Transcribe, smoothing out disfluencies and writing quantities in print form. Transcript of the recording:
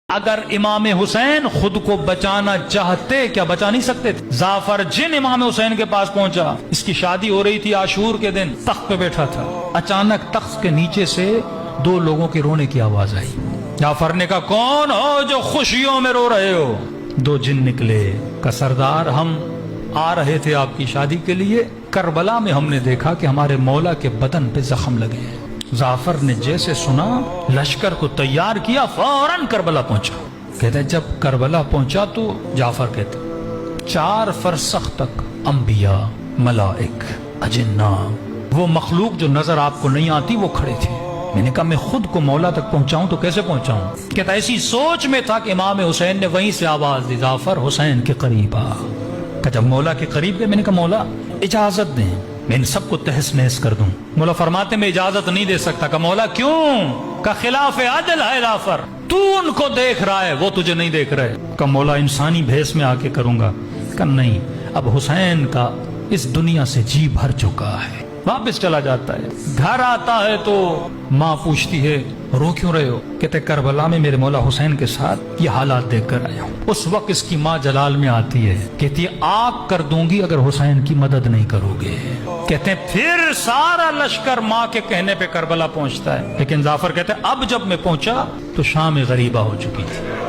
اگر امام حسین خود کو بچانا چاہتے کیا بچا نہیں سکتے تھے؟ جعفر جن امام حسین کے پاس پہنچا، اس کی شادی ہو رہی تھی عاشور کے دن، تخت پہ بیٹھا تھا، اچانک تخت کے نیچے سے دو لوگوں کے رونے کی آواز آئی۔ جعفر نے کہا کون ہو جو خوشیوں میں رو رہے ہو؟ دو جن نکلے، کہ سردار ہم آ رہے تھے آپ کی شادی کے لیے، کربلا میں ہم نے دیکھا کہ ہمارے مولا کے بدن پہ زخم لگے ہیں۔ جعفر نے جیسے سنا لشکر کو تیار کیا، فوراً کربلا پہنچا۔ کہتے جب کربلا پہنچا تو جعفر کہتے 4 فرسخ تک انبیاء، ملائک، اجنہ، وہ مخلوق جو نظر آپ کو نہیں آتی وہ کھڑے تھے۔ میں نے کہا میں خود کو مولا تک پہنچاؤں تو کیسے پہنچاؤں؟ کہتا ایسی سوچ میں تھا کہ امام حسین نے وہیں سے آواز دی جعفر حسین کے قریب آ۔ کہ جب مولا کے قریب گئے میں نے کہا مولا اجازت دیں میں ان سب کو تہس نہس کر دوں۔ مولا فرماتے میں اجازت نہیں دے سکتا۔ کہ مولا کیوں؟ کہ خلاف عدل ہے جعفر، تو ان کو دیکھ رہا ہے وہ تجھے نہیں دیکھ رہے۔ کہ مولا انسانی بھیس میں آ کے کروں گا۔ کہ نہیں، اب حسین کا اس دنیا سے جی بھر چکا ہے، واپس چلا جاتا ہے۔ گھر آتا ہے تو ماں پوچھتی ہے رو کیوں رہے ہو؟ کہتے کربلا میں میرے مولا حسین کے ساتھ یہ حالات دیکھ کر آیا ہوں۔ اس وقت اس کی ماں جلال میں آتی ہے، کہتی ہے آگ کر دوں گی اگر حسین کی مدد نہیں کرو گے۔ کہتے ہیں پھر سارا لشکر ماں کے کہنے پہ کربلا پہنچتا ہے، لیکن جعفر کہتے ہیں اب جب میں پہنچا تو شام غریبہ ہو چکی تھی۔